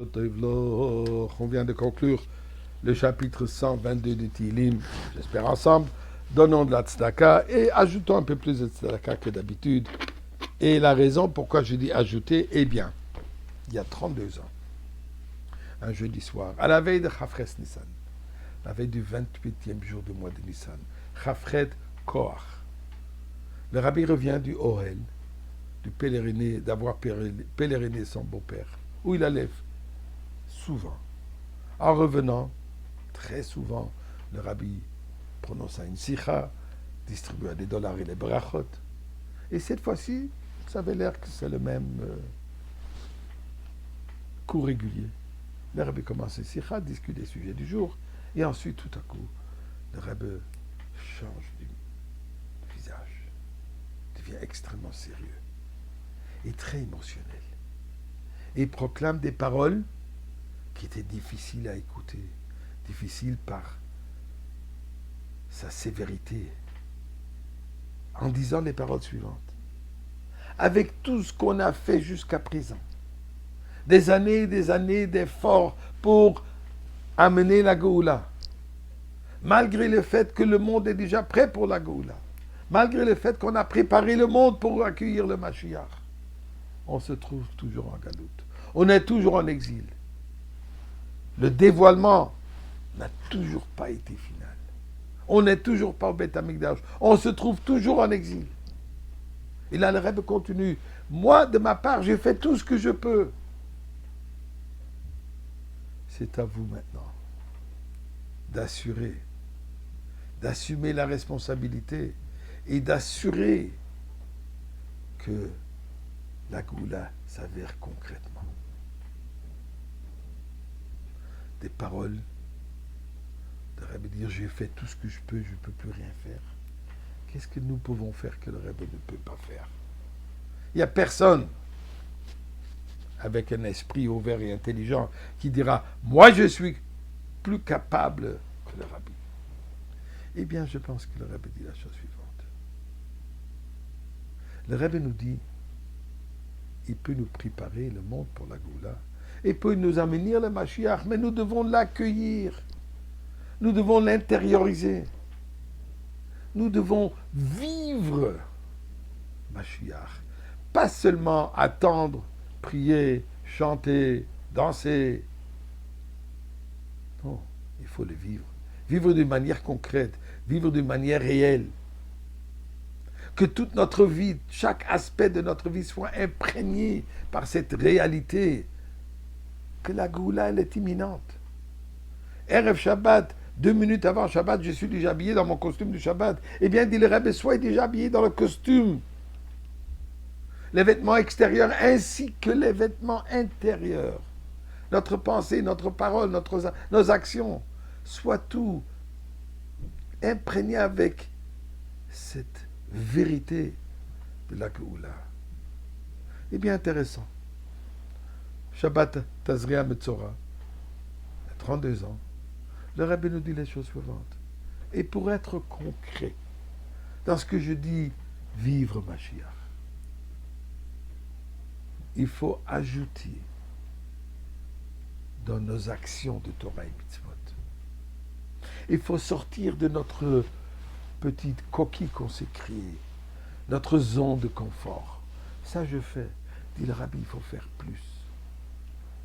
On vient de conclure le chapitre 122 de Tilim, j'espère ensemble. Donnons de la tzedaka et ajoutons un peu plus de tzedaka que d'habitude. Et la raison pourquoi je dis ajouter, eh bien, il y a 32 ans, un jeudi soir, à la veille de Chafres Nissan, la veille du 28e jour du mois de Nissan, Chafret Koach, le rabbi revient du Ohel, du pèleriné, d'avoir pèleriné son beau-père, où il allait souvent. En revenant, très souvent, le rabbi prononça une sikha, distribua des dollars et les brachot. Et cette fois-ci, ça avait l'air que c'est le même cours régulier. Le rabbi commence une sikha, discute des sujets du jour, et ensuite, tout à coup, le rabbi change de visage, devient extrêmement sérieux et très émotionnel. Et proclame des paroles qui étaient difficiles à écouter, difficiles par sa sévérité, en disant les paroles suivantes. Avec tout ce qu'on a fait jusqu'à présent, des années d'efforts pour amener la Géoula, malgré le fait que le monde est déjà prêt pour la Géoula, malgré le fait qu'on a préparé le monde pour accueillir le Mashiach, on se trouve toujours en galoute. On est toujours en exil. Le dévoilement n'a toujours pas été final. On n'est toujours pas au Beth Amikdash. On se trouve toujours en exil. Et là, le Rebbe continue. Moi, de ma part, j'ai fait tout ce que je peux. C'est à vous maintenant d'assurer, d'assumer la responsabilité et d'assurer que la Géoula s'avère concrètement. Des paroles de Rebbe dire j'ai fait tout ce que je peux plus rien faire. Qu'est-ce que nous pouvons faire que le Rebbe ne peut pas faire? Il n'y a personne avec un esprit ouvert et intelligent qui dira moi je suis plus capable que le Rabbi. Eh bien, je pense que le Rebbe dit la chose suivante. Le Rebbe nous dit il peut nous préparer le monde pour la Géoula. Il peut nous amener le Mashiach, mais nous devons l'accueillir. Nous devons l'intérioriser. Nous devons vivre Mashiach. Pas seulement attendre, prier, chanter, danser. Non, il faut le vivre. Vivre d'une manière concrète, vivre d'une manière réelle. Que toute notre vie, chaque aspect de notre vie soit imprégné par cette réalité. Que la Géoula, elle est imminente. Erev Shabbat, 2 minutes avant Shabbat, je suis déjà habillé dans mon costume du Shabbat. Eh bien, dit le Rebbe, sois déjà habillé dans le costume. Les vêtements extérieurs ainsi que les vêtements intérieurs. Notre pensée, notre parole, nos actions, soit tout imprégné avec cette vérité de la Géoula. Eh bien, intéressant. Shabbat Tazria Metzora, il y a 32 ans, le Rebbe nous dit les choses suivantes. Et pour être concret dans ce que je dis, vivre Mashiach, il faut ajouter dans nos actions de Torah et Mitzvot. Il faut sortir de notre petite coquille qu'on s'est créée, notre zone de confort. Ça je fais. Dit le Rabbi, il faut faire plus.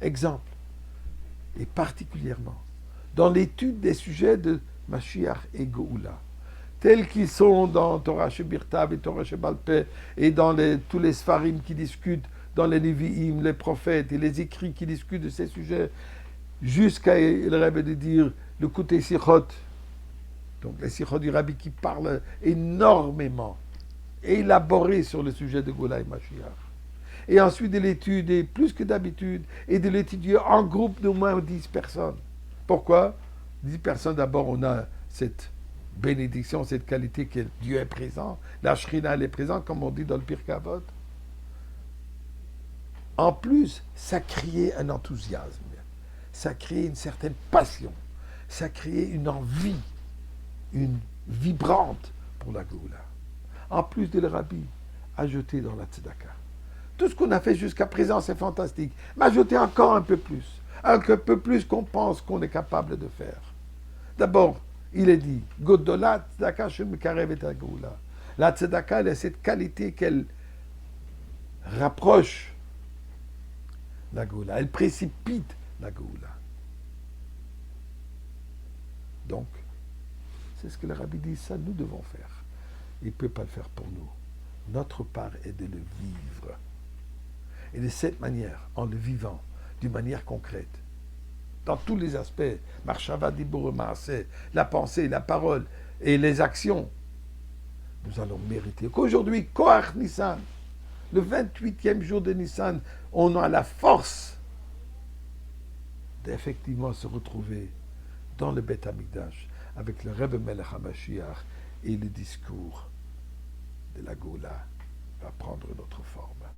Exemple, et particulièrement, dans l'étude des sujets de Mashiach et Géoula, tels qu'ils sont dans Torah Shebirtav et Torah Shebalpeh, et dans tous les Sfarim qui discutent, dans les Nevi'im, les prophètes, et les écrits qui discutent de ces sujets, jusqu'à le Rebbe de dire le Kutei Sichot, donc les Sichot du Rabbi qui parlent énormément, élaboré sur le sujet de Géoula et Mashiach. Et ensuite de l'étudier plus que d'habitude, et de l'étudier en groupe d'au moins 10 personnes. Pourquoi? 10 personnes, d'abord, on a cette bénédiction, cette qualité que Dieu est présent, la Shrina, elle est présente, comme on dit dans le Pirkei Avot. En plus, ça créait un enthousiasme, ça créait une certaine passion, ça créait une envie, une vibrante pour la Géoula. En plus de le Rabbi, ajouter dans la Tzedaka. Tout ce qu'on a fait jusqu'à présent, c'est fantastique. Mais ajouter encore un peu plus. un peu plus qu'on pense qu'on est capable de faire. D'abord, il est dit, Godolat tzedaka shemikarev et hageoula. La tzedaka, elle a cette qualité qu'elle rapproche la Géoula, elle précipite la Géoula. Donc, c'est ce que le Rabbi dit, ça nous devons faire. Il ne peut pas le faire pour nous. Notre part est de le vivre. Et de cette manière, en le vivant, d'une manière concrète, dans tous les aspects, Marshava Dibur Maaseh, la pensée, la parole et les actions, nous allons mériter. Qu'aujourd'hui, Koach Nissan, le 28e jour de Nissan, on a la force d'effectivement se retrouver dans le Beth Amikdash avec le Rebbe Melech HaMashiach et le discours de la Géoula va prendre notre forme.